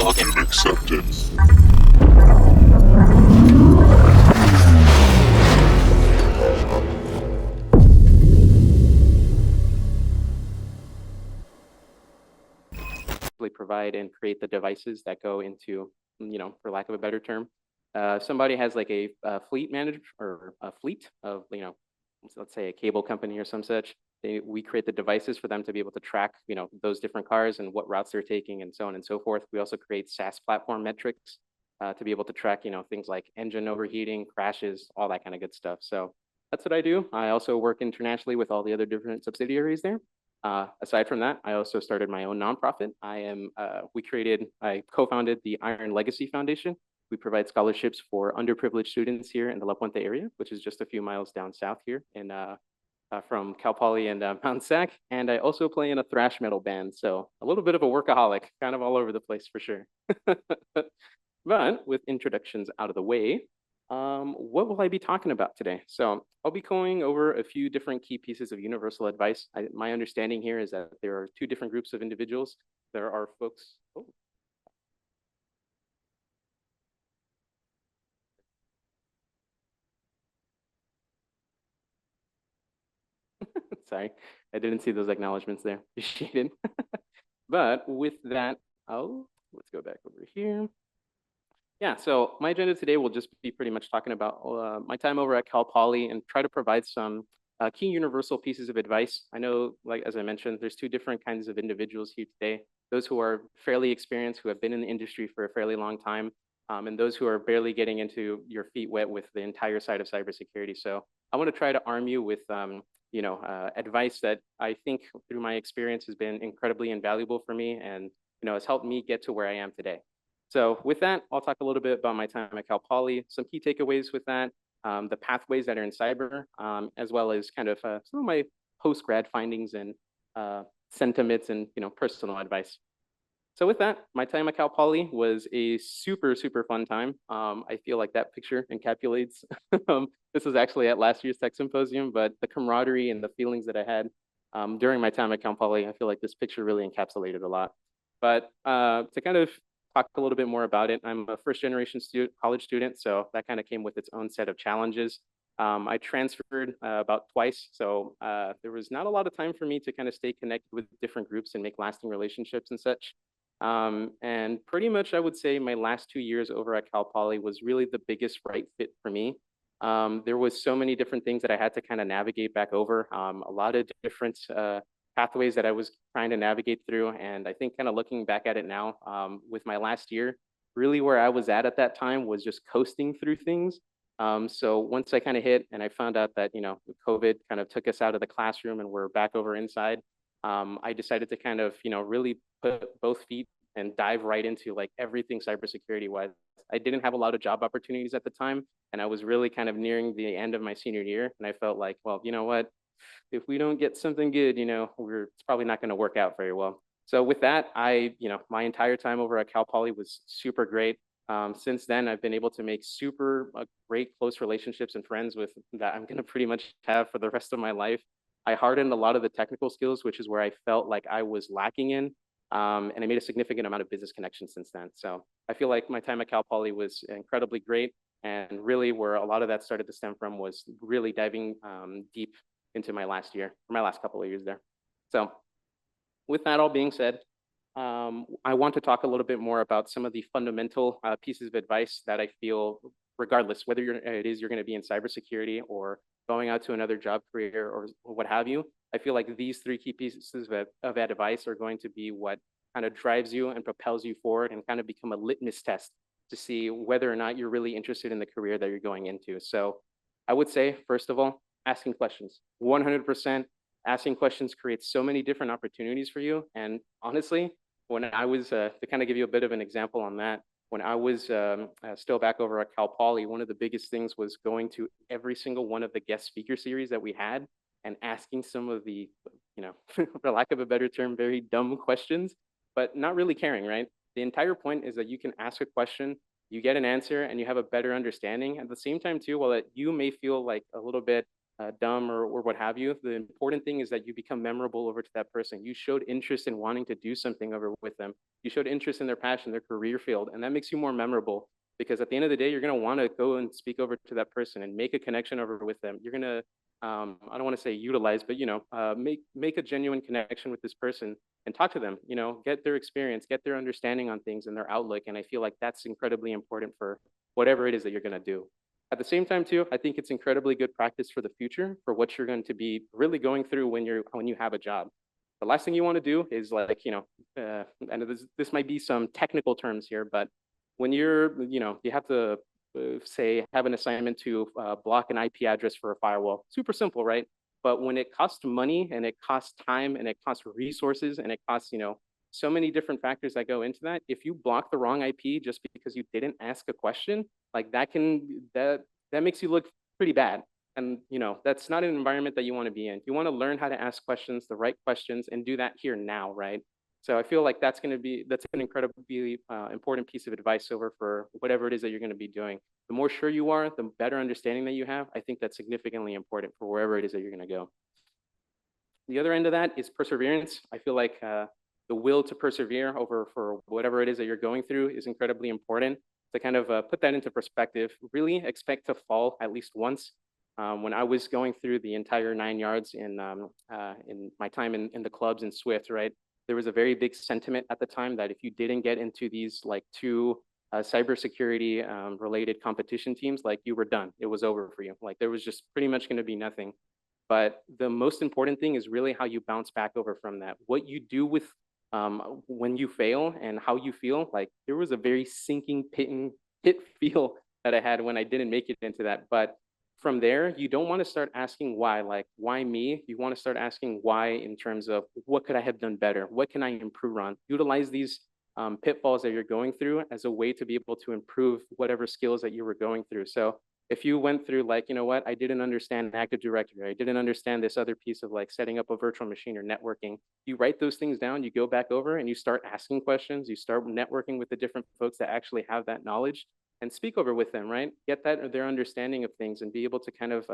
Acceptance. Provide and create the devices that go into, for lack of a better term, somebody has like a fleet manager or a fleet of, let's say a cable company or some such. We create the devices for them to be able to track, those different cars and what routes they're taking and so on and so forth. We also create SaaS platform metrics to be able to track, things like engine overheating, crashes, all that kind of good stuff. So that's what I do. I also work internationally with all the other different subsidiaries there. Aside from that, I also started my own nonprofit. I co-founded the Iron Legacy Foundation. We provide scholarships for underprivileged students here in the La Puente area, which is just a few miles down south here from Cal Poly and Mount Sac. And I also play in a thrash metal band. So a little bit of a workaholic, kind of all over the place for sure. But with introductions out of the way, what will I be talking about today? So I'll be going over a few different key pieces of universal advice. My understanding here is that there are two different groups of individuals. There are folks. Oh. Sorry, I didn't see those acknowledgements there. Appreciate it. But with that, let's go back over here. Yeah, so my agenda today will just be pretty much talking about my time over at Cal Poly and try to provide some key universal pieces of advice. I know, like as I mentioned, there's two different kinds of individuals here today. Those who are fairly experienced, who have been in the industry for a fairly long time, and those who are barely getting into your feet wet with the entire side of cybersecurity. So I want to try to arm you with advice that I think through my experience has been incredibly invaluable for me and has helped me get to where I am today. So with that, I'll talk a little bit about my time at Cal Poly, some key takeaways with that, the pathways that are in cyber, as well as kind of some of my post-grad findings and sentiments and personal advice. So with that, my time at Cal Poly was a super, super fun time. I feel like that picture encapsulates. This was actually at last year's Tech Symposium, but the camaraderie and the feelings that I had during my time at Cal Poly, I feel like this picture really encapsulated a lot. But to kind of talk a little bit more about it. I'm a first generation college student, so that kind of came with its own set of challenges. I transferred about twice, so there was not a lot of time for me to kind of stay connected with different groups and make lasting relationships and such. And pretty much I would say my last 2 years over at Cal Poly was really the biggest right fit for me. There was so many different things that I had to kind of navigate back over, a lot of different pathways that I was trying to navigate through. And I think kind of looking back at it now with my last year, really where I was at that time was just coasting through things. So once I kind of hit and I found out that, COVID kind of took us out of the classroom and we're back over inside, I decided to kind of, really put both feet and dive right into like everything cybersecurity wise. I didn't have a lot of job opportunities at the time, and I was really kind of nearing the end of my senior year. And I felt like, well, you know what? If we don't get something good, it's probably not going to work out very well. So with that, my entire time over at Cal Poly was super great. Since then, I've been able to make super great close relationships and friends with that I'm going to pretty much have for the rest of my life. I hardened a lot of the technical skills, which is where I felt like I was lacking in. And I made a significant amount of business connections since then. So I feel like my time at Cal Poly was incredibly great. And really where a lot of that started to stem from was really diving deep into my last year, or my last couple of years there. So with that all being said, I want to talk a little bit more about some of the fundamental pieces of advice that I feel, regardless whether you're going to be in cybersecurity or going out to another job career or what have you, I feel like these three key pieces of advice are going to be what kind of drives you and propels you forward and kind of become a litmus test to see whether or not you're really interested in the career that you're going into. So I would say, first of all, asking questions. 100% asking questions creates so many different opportunities for you. And honestly, when I was, to kind of give you a bit of an example on that, when I was still back over at Cal Poly, one of the biggest things was going to every single one of the guest speaker series that we had and asking some of the, for lack of a better term, very dumb questions, but not really caring, right? The entire point is that you can ask a question, you get an answer, and you have a better understanding. At the same time, too, while you may feel like a little bit dumb or what have you. The important thing is that you become memorable over to that person. You showed interest in wanting to do something over with them. You showed interest in their passion, their career field, and that makes you more memorable because at the end of the day, you're going to want to go and speak over to that person and make a connection over with them. You're going to, I don't want to say utilize, but make a genuine connection with this person and talk to them. Get their experience, get their understanding on things and their outlook. And I feel like that's incredibly important for whatever it is that you're going to do. At the same time, too, I think it's incredibly good practice for the future for what you're going to be really going through when you have a job. The last thing you want to do is and this might be some technical terms here, but when you have to say have an assignment to block an IP address for a firewall. Super simple, right? But when it costs money and it costs time and it costs resources and it costs so many different factors that go into that, if you block the wrong IP just because you didn't ask a question, like that makes you look pretty bad. And that's not an environment that you want to be in. You want to learn how to ask questions, the right questions, and do that here now, right? So I feel like that's an incredibly important piece of advice over for whatever it is that you're going to be doing. The more sure you are, the better understanding that you have. I think that's significantly important for wherever it is that you're going to go. The other end of that is perseverance. I feel like the will to persevere over for whatever it is that you're going through is incredibly important. To kind of put that into perspective, really expect to fall at least once. When I was going through the entire 9 yards in my time in the clubs in Swift, right, there was a very big sentiment at the time that if you didn't get into these like two cybersecurity related competition teams, like you were done. It was over for you. Like there was just pretty much going to be nothing. But the most important thing is really how you bounce back over from that. What you do with when you fail and how you feel. Like there was a very sinking pit feel that I had when I didn't make it into that. But from there, you don't want to start asking why, like why me? You want to start asking why in terms of what could I have done better? What can I improve on? Utilize these pitfalls that you're going through as a way to be able to improve whatever skills that you were going through. So if you went through like, you know what, I didn't understand Active Directory, I didn't understand this other piece of like setting up a virtual machine or networking, you write those things down, you go back over and you start asking questions, you start networking with the different folks that actually have that knowledge and speak over with them, right? Get their understanding of things and be able to kind of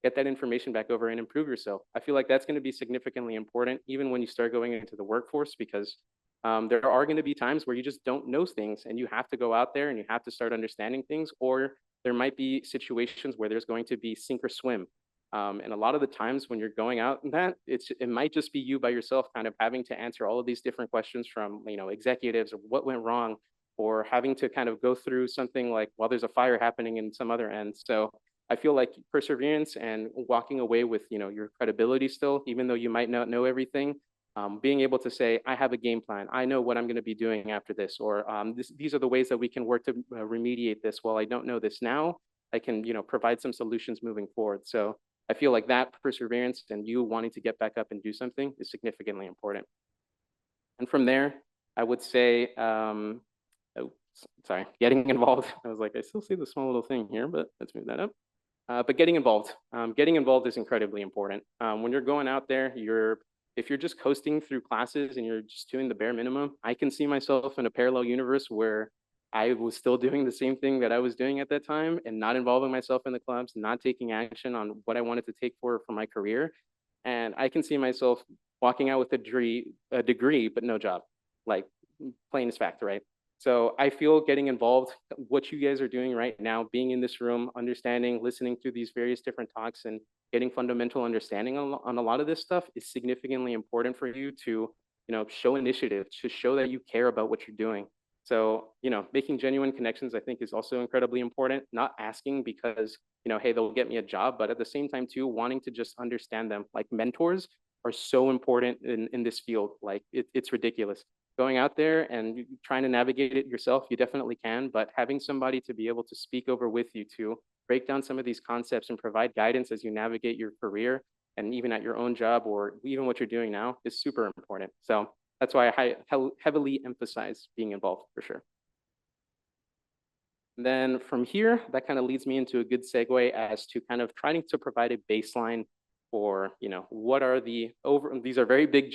get that information back over and improve yourself. I feel like that's going to be significantly important even when you start going into the workforce because there are going to be times where you just don't know things and you have to go out there and you have to start understanding things, or there might be situations where there's going to be sink or swim. And a lot of the times when you're going out in that, it might just be you by yourself kind of having to answer all of these different questions from executives or what went wrong, or having to kind of go through something like, well, there's a fire happening in some other end. So I feel like perseverance and walking away with your credibility still, even though you might not know everything, being able to say, I have a game plan. I know what I'm going to be doing after this, or these are the ways that we can work to remediate this. While I don't know this now, I can provide some solutions moving forward. So I feel like that perseverance and you wanting to get back up and do something is significantly important. And from there, I would say, getting involved. I was like, I still see the small little thing here, but let's move that up. But getting involved. Getting involved is incredibly important. When you're going out there, if you're just coasting through classes and you're just doing the bare minimum, I can see myself in a parallel universe where I was still doing the same thing that I was doing at that time and not involving myself in the clubs, not taking action on what I wanted to take for my career. And I can see myself walking out with a degree, but no job, like plain as fact, right? So I feel getting involved, what you guys are doing right now, being in this room, understanding, listening to these various different talks and getting fundamental understanding on a lot of this stuff is significantly important for you to, show initiative, to show that you care about what you're doing. So, making genuine connections, I think, is also incredibly important. Not asking because, hey, they'll get me a job, but at the same time, too, wanting to just understand them. Like mentors are so important in this field. Like it's ridiculous. Going out there and trying to navigate it yourself, you definitely can, but having somebody to be able to speak over with you to break down some of these concepts and provide guidance as you navigate your career and even at your own job or even what you're doing now is super important. So that's why I heavily emphasize being involved for sure. And then from here, that kind of leads me into a good segue as to kind of trying to provide a baseline for, what are these are very big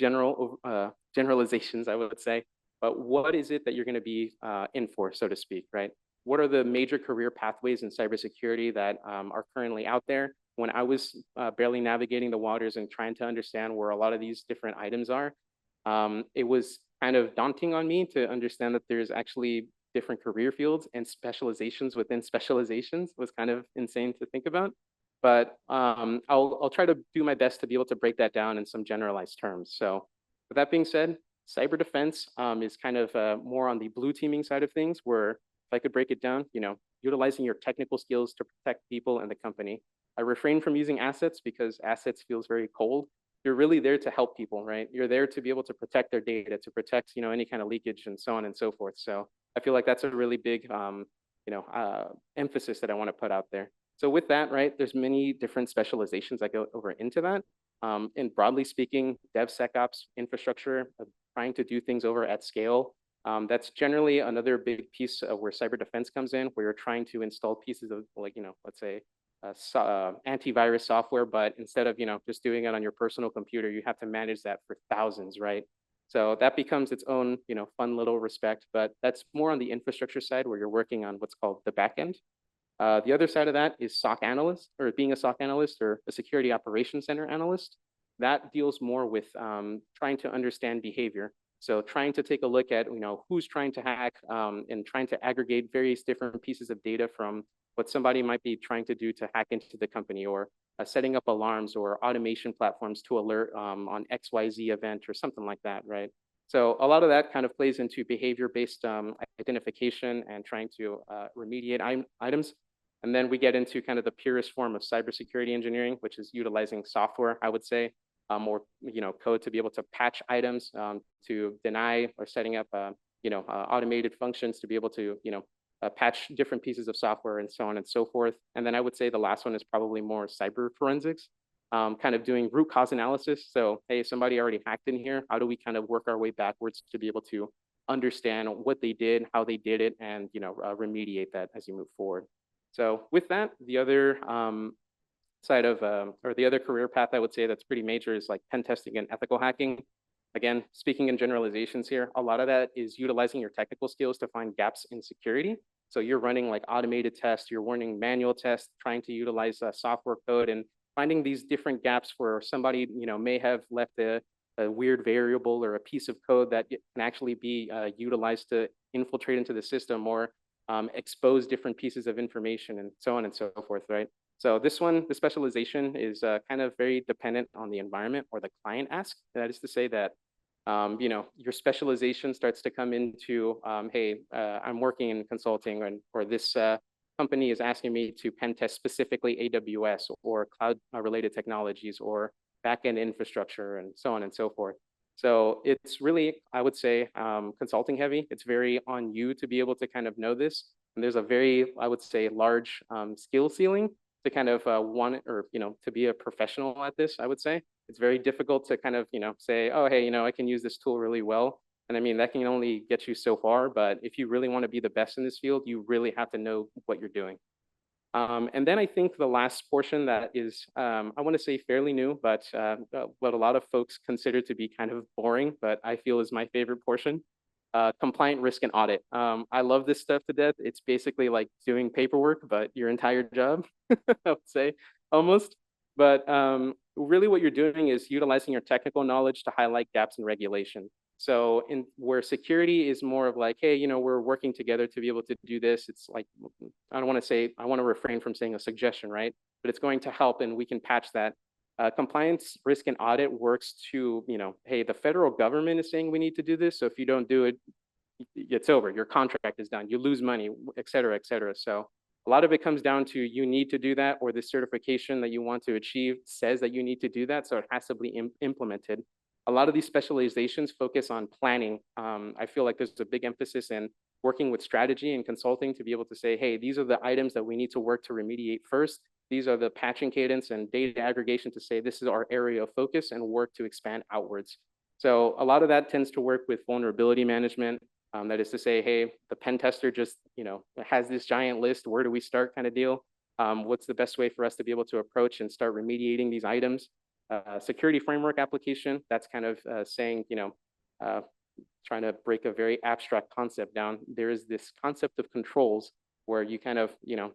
generalizations, I would say, but what is it that you're going to be in for, so to speak, right? What are the major career pathways in cybersecurity that are currently out there? when I was barely navigating the waters and trying to understand where a lot of these different items are, it was kind of daunting on me to understand that there's actually different career fields and specializations within specializations. Was kind of insane to think about. But I'll try to do my best to be able to break that down in some generalized terms. So with that being said, cyber defense is kind of more on the blue teaming side of things, where if I could break it down, utilizing your technical skills to protect people and the company. I refrain from using assets because assets feels very cold. You're really there to help people, right? You're there to be able to protect their data, to protect, any kind of leakage and so on and so forth. So I feel like that's a really big, emphasis that I want to put out there. So with that, right, there's many different specializations that go over into that. And broadly speaking, DevSecOps infrastructure, trying to do things over at scale. That's generally another big piece of where cyber defense comes in, where you're trying to install pieces of let's say antivirus software, but instead of, just doing it on your personal computer, you have to manage that for thousands, right? So that becomes its own, fun little respect, but that's more on the infrastructure side where you're working on what's called the back end. The other side of that is SOC analyst, or being a SOC analyst or a security operations center analyst. That deals more with trying to understand behavior. So trying to take a look at, who's trying to hack and trying to aggregate various different pieces of data from what somebody might be trying to do to hack into the company, or setting up alarms or automation platforms to alert on XYZ event or something like that, right? So a lot of that kind of plays into behavior-based identification and trying to remediate items. And then we get into kind of the purest form of cybersecurity engineering, which is utilizing software, I would say, or code to be able to patch items, to deny, or setting up automated functions to be able to patch different pieces of software and so on and so forth. And then I would say the last one is probably more cyber forensics, kind of doing root cause analysis. So hey, somebody already hacked in here. How do we kind of work our way backwards to be able to understand what they did, how they did it, and remediate that as you move forward. So with that, the other side of, or the other career path I would say that's pretty major is like pen testing and ethical hacking. Again, speaking in generalizations here, a lot of that is utilizing your technical skills to find gaps in security. So you're running like automated tests, you're running manual tests, trying to utilize software code and finding these different gaps where somebody may have left a weird variable or a piece of code that can actually be utilized to infiltrate into the system, or expose different pieces of information and so on and so forth, right? So this one, the specialization is kind of very dependent on the environment or the client ask. That is to say that, your specialization starts to come into, hey, I'm working in consulting, or this company is asking me to pen test specifically AWS or cloud related technologies or backend infrastructure and so on and so forth. So it's really, I would say, consulting heavy. It's very on you to be able to kind of know this. And there's a very, I would say, large skill ceiling to kind of want, or, to be a professional at this, I would say. It's very difficult to kind of, say, oh, hey, I can use this tool really well. And I mean, that can only get you so far. But if you really want to be the best in this field, you really have to know what you're doing. And then I think the last portion that is, I want to say fairly new, but what a lot of folks consider to be kind of boring, but I feel is my favorite portion, compliant risk and audit. I love this stuff to death. It's basically like doing paperwork, but your entire job, I would say, almost. But really what you're doing is utilizing your technical knowledge to highlight gaps in regulation. So in where security is more of like, hey, we're working together to be able to do this. It's like, I don't want to say, I want to refrain from saying a suggestion, right? But it's going to help and we can patch that. Compliance, risk, and audit works to, hey, the federal government is saying we need to do this. So if you don't do it, it's over. Your contract is done. You lose money, et cetera, et cetera. So a lot of it comes down to you need to do that, or the certification that you want to achieve says that you need to do that. So it has to be implemented. A lot of these specializations focus on planning. I feel like there's a big emphasis in working with strategy and consulting to be able to say, hey, these are the items that we need to work to remediate first. These are the patching cadence and data aggregation to say this is our area of focus and work to expand outwards. So a lot of that tends to work with vulnerability management. That is to say, hey, the pen tester just has this giant list. Where do we start kind of deal? What's the best way for us to be able to approach and start remediating these items? Security framework application, that's kind of saying, trying to break a very abstract concept down. There is this concept of controls where you kind of,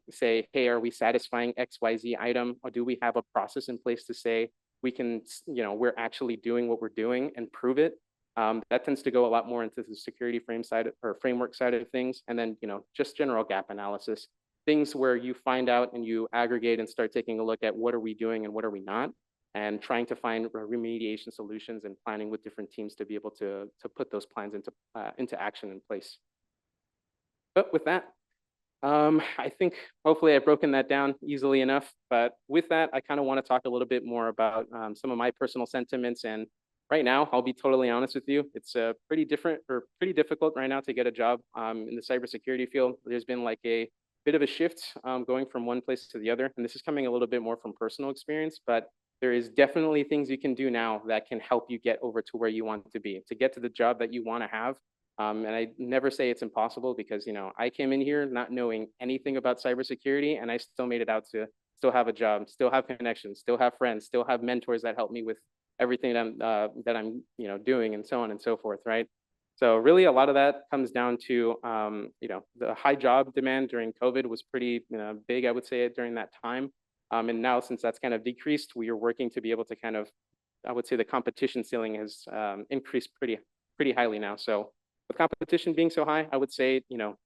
say, hey, are we satisfying XYZ item? Or do we have a process in place to say we can, we're actually doing what we're doing and prove it? That tends to go a lot more into the security framework side of things. And then, just general gap analysis, things where you find out and you aggregate and start taking a look at what are we doing and what are we not, and trying to find remediation solutions and planning with different teams to be able to put those plans into action in place. But with that, I think hopefully I've broken that down easily enough. But with that, I kind of want to talk a little bit more about some of my personal sentiments. And right now, I'll be totally honest with you, it's pretty difficult right now to get a job in the cybersecurity field. There's been like a bit of a shift going from one place to the other. And this is coming a little bit more from personal experience, but there is definitely things you can do now that can help you get over to where you want to be, to get to the job that you want to have. And I never say it's impossible because, I came in here not knowing anything about cybersecurity, and I still made it out to still have a job, still have connections, still have friends, still have mentors that help me with everything that I'm doing, and so on and so forth, right? So really a lot of that comes down to, the high job demand during COVID was pretty big, I would say, during that time. And now since that's kind of decreased, we are working to be able to kind of, I would say the competition ceiling has increased pretty highly now. So with competition being so high, I would say,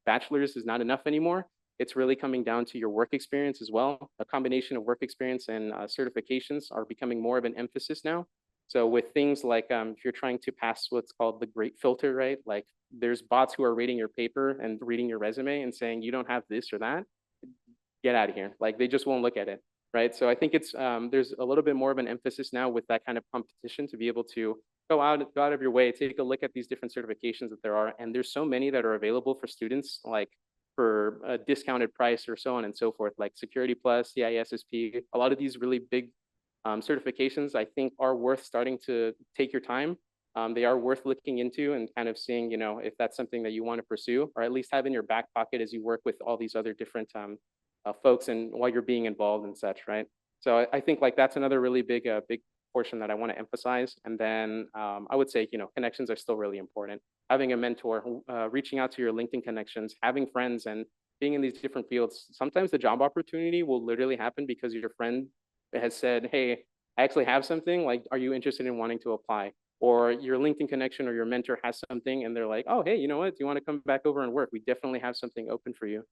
bachelor's is not enough anymore. It's really coming down to your work experience as well. A combination of work experience and certifications are becoming more of an emphasis now. So with things like if you're trying to pass what's called the great filter, right? Like there's bots who are reading your paper and reading your resume and saying you don't have this or that, get out of here. Like they just won't look at it, right? So I think it's there's a little bit more of an emphasis now with that kind of competition to be able to go out of your way, take a look at these different certifications that there are, and there's so many that are available for students, like for a discounted price or so on and so forth, like Security Plus, CISSP. A lot of these really big certifications, I think, are worth starting to take your time. They are worth looking into and kind of seeing, if that's something that you want to pursue, or at least have in your back pocket as you work with all these other different folks and while you're being involved and such, right? So I think like that's another really big portion that I want to emphasize. And then I would say, connections are still really important. Having a mentor, reaching out to your LinkedIn connections, having friends, and being in these different fields. Sometimes the job opportunity will literally happen because your friend has said, hey, I actually have something, like, are you interested in wanting to apply? Or your LinkedIn connection or your mentor has something and they're like, oh, hey, you know what? Do you want to come back over and work? We definitely have something open for you.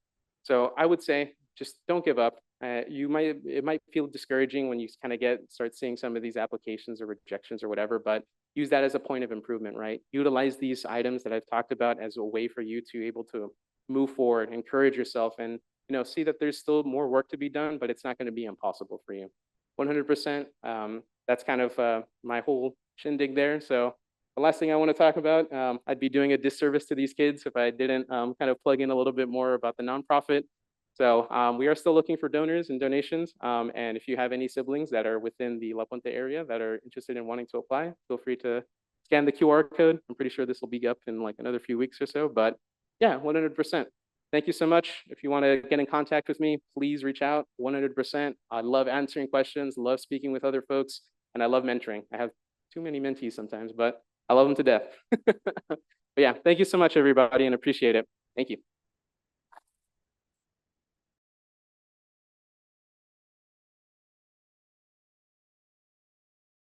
So I would say just don't give up. It might feel discouraging when you kind of start seeing some of these applications or rejections or whatever, but use that as a point of improvement, right? Utilize these items that I've talked about as a way for you to able to move forward, encourage yourself, and see that there's still more work to be done, but it's not going to be impossible for you. 100%. That's kind of my whole shindig there. So the last thing I want to talk about, I'd be doing a disservice to these kids if I didn't kind of plug in a little bit more about the nonprofit. So we are still looking for donors and donations. And if you have any siblings that are within the La Puente area that are interested in wanting to apply, feel free to scan the QR code. I'm pretty sure this will be up in like another few weeks or so. But yeah, 100%. Thank you so much. If you want to get in contact with me, please reach out. 100%. I love answering questions, love speaking with other folks, and I love mentoring. I have too many mentees sometimes, but I love them to death. But yeah, thank you so much, everybody, and appreciate it. Thank you.